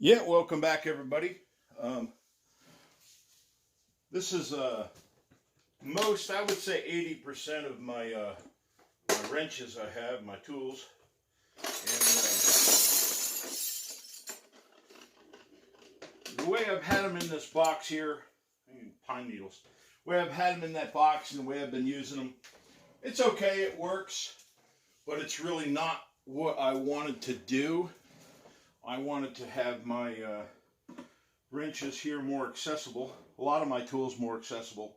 Yeah, welcome back, everybody. This is most, I would say 80% of my wrenches I have, my tools. And the way I've had them in this box here, pine needles, the way I've had them in that box and the way I've been using them, it's okay, it works, but it's really not what I wanted to do. I wanted to have my wrenches here more accessible, a lot of my tools more accessible.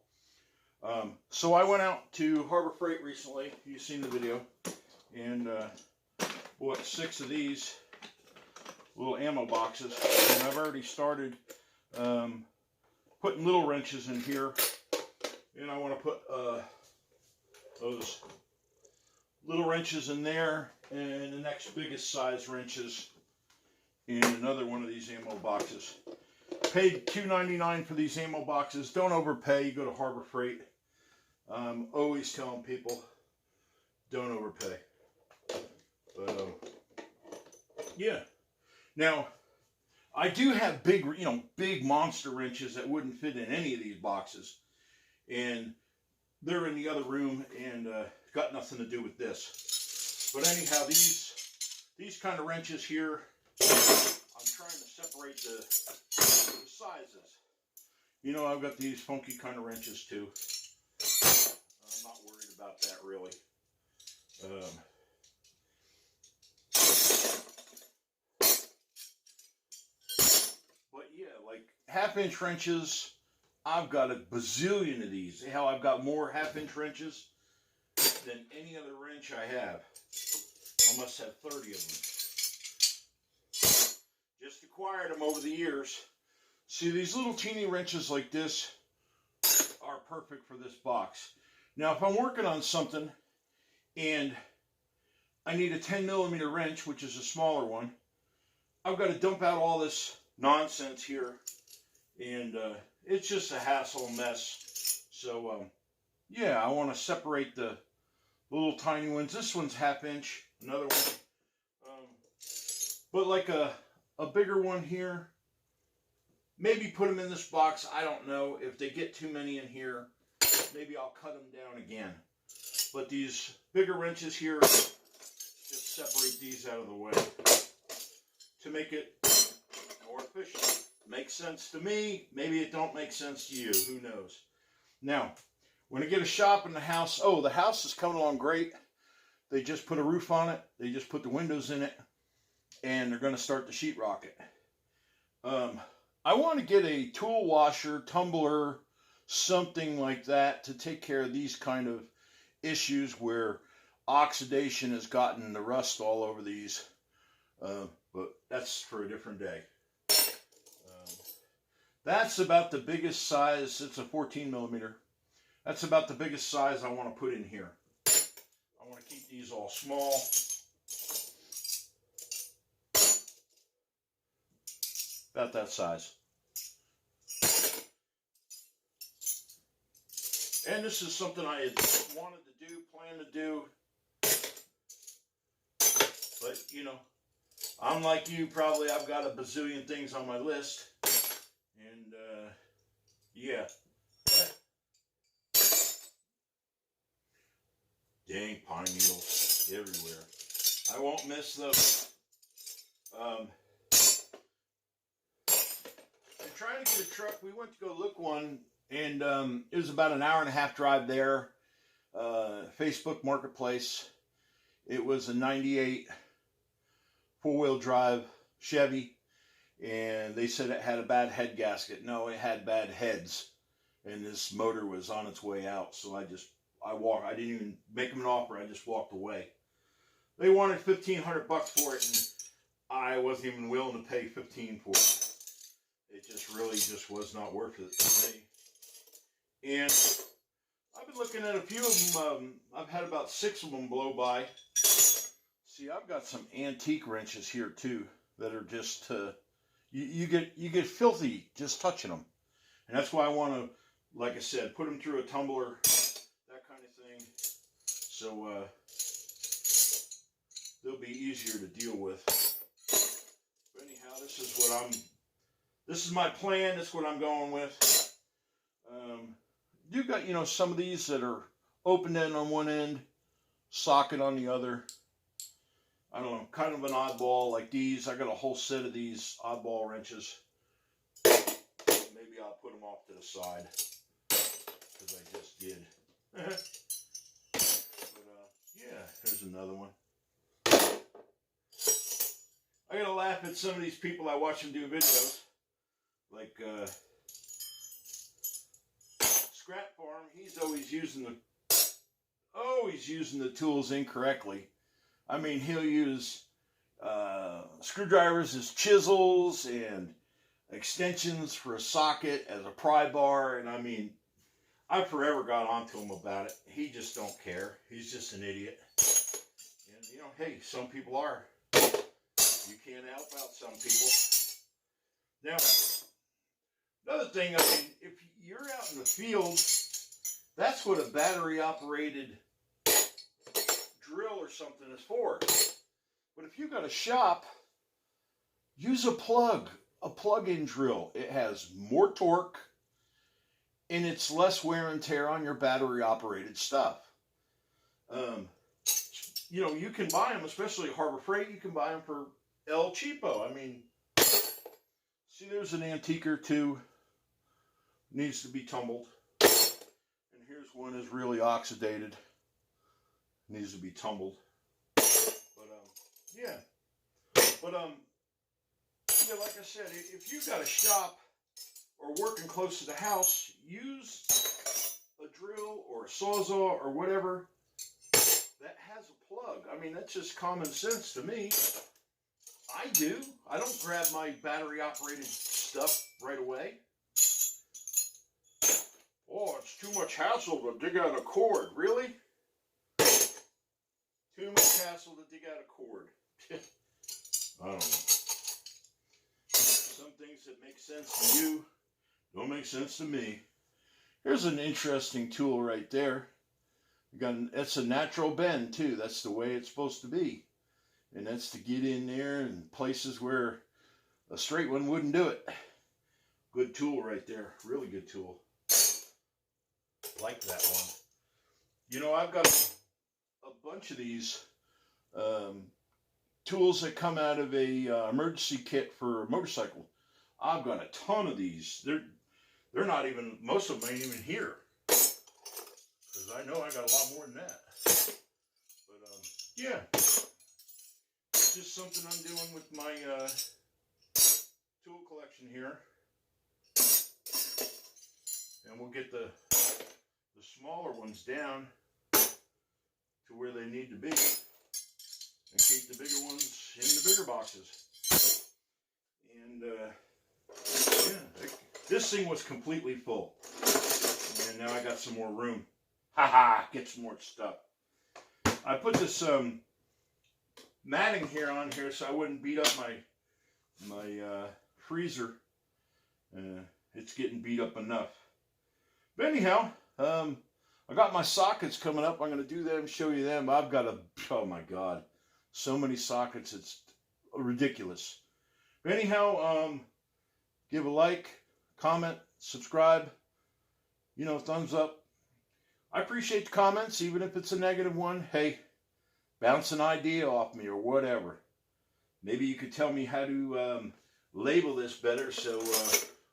So I went out to Harbor Freight recently, you've seen the video, and bought 6 of these little ammo boxes, and I've already started putting little wrenches in here, and I want to put those little wrenches in there, and the next biggest size wrenches in another one of these ammo boxes. Paid $2.99 for these ammo boxes. Don't overpay. You go to Harbor Freight. I'm always telling people, don't overpay. But yeah. Now, I do have big monster wrenches that wouldn't fit in any of these boxes, and they're in the other room and got nothing to do with this. But anyhow, these kind of wrenches here, I'm trying to separate the sizes. You know, I've got these funky kind of wrenches too. I'm not worried about that really. But yeah, like half-inch wrenches, I've got a bazillion of these. Hell, I've got more half-inch wrenches than any other wrench I have. I must have 30 of them. Just acquired them over the years. See, these little teeny wrenches like this are perfect for this box. Now, if I'm working on something and I need a 10mm wrench, which is a smaller one, I've got to dump out all this nonsense here, and it's just a hassle mess. So, yeah, I want to separate the little tiny ones. This one's half-inch, another one. But like a bigger one here, maybe put them in this box. I don't know. If they get too many in here, maybe I'll cut them down again. But these bigger wrenches here, just separate these out of the way to make it more efficient. Makes sense to me. Maybe it don't make sense to you. Who knows? Now, when I get a shop in the house, the house is coming along great. They just put a roof on it. They just put the windows in it. And they're going to start to sheetrock it. I want to get a tool washer, tumbler, something like that to take care of these kind of issues where oxidation has gotten the rust all over these. But that's for a different day. That's about the biggest size. It's a 14mm. That's about the biggest size I want to put in here. I want to keep these all small. About that size. And this is something I had wanted to do, planned to do. But, you know, I'm like you, probably I've got a bazillion things on my list. And, yeah. Dang, pine needles everywhere. I won't miss those. I'm trying to get a truck. We went to go look one, and it was about an hour-and-a-half drive there. Facebook Marketplace. It was a 98 four-wheel drive Chevy, and they said it had a bad head gasket. No, it had bad heads, and this motor was on its way out. So I didn't even make them an offer. I just walked away. They wanted $1,500 for it, and I wasn't even willing to pay $15 for it. It just really was not worth it to me. And I've been looking at a few of them. I've had about 6 of them blow by. See, I've got some antique wrenches here too that are just you get filthy just touching them, and that's why I want to, like I said, put them through a tumbler, that kind of thing. So they'll be easier to deal with. But anyhow, Now this is my plan. This is what I'm going with. You got, some of these that are open end on one end, socket on the other. I don't know, kind of an oddball like these. I got a whole set of these oddball wrenches. Maybe I'll put them off to the side, because I just did. But, yeah, here's another one. I gotta laugh at some of these people I watch them do videos. Like, Scrap Farm, he's always using the tools incorrectly. I mean, he'll use screwdrivers as chisels and extensions for a socket as a pry bar, and I mean, I forever got onto him about it. He just don't care. He's just an idiot. And hey, some people are. You can't help out some people. Now, another thing, I mean, if you're out in the field, that's what a battery-operated drill or something is for. But if you got a shop, use a plug-in drill. It has more torque, and it's less wear and tear on your battery-operated stuff. You can buy them, especially at Harbor Freight. You can buy them for El Cheapo. I mean, see, there's an antique or two. Needs to be tumbled. And here's one is really oxidated. Needs to be tumbled. But, yeah. But, yeah, like I said, if you've got a shop or working close to the house, use a drill or a sawzall or whatever that has a plug. I mean, that's just common sense to me. I do. I don't grab my battery-operated stuff right away. Oh, it's too much hassle to dig out a cord. Really? Too much hassle to dig out a cord. I don't know. Some things that make sense to you don't make sense to me. Here's an interesting tool right there. It's a natural bend too. That's the way it's supposed to be. And that's to get in there in places where a straight one wouldn't do it. Good tool right there. Really good tool. Like that one. I've got a bunch of these tools that come out of a emergency kit for a motorcycle. I've got a ton of these. They're not even, most of them ain't even here. Because I know I got a lot more than that. But, yeah. It's just something I'm doing with my tool collection here. And we'll get the smaller ones down to where they need to be. And keep the bigger ones in the bigger boxes. And, yeah. This thing was completely full. And now I got some more room. Get some more stuff. I put this matting here on here so I wouldn't beat up my freezer. It's getting beat up enough. But anyhow, I got my sockets coming up. I'm going to do them, show you them. I've got oh my God, so many sockets. It's ridiculous. But anyhow, give a like, comment, subscribe, thumbs up. I appreciate the comments, even if it's a negative one. Hey, bounce an idea off me or whatever. Maybe you could tell me how to label this better so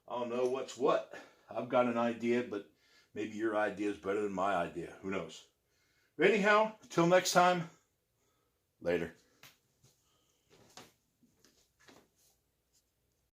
I'll know what's what. I've got an idea, but maybe your idea is better than my idea. Who knows? But anyhow, until next time, later.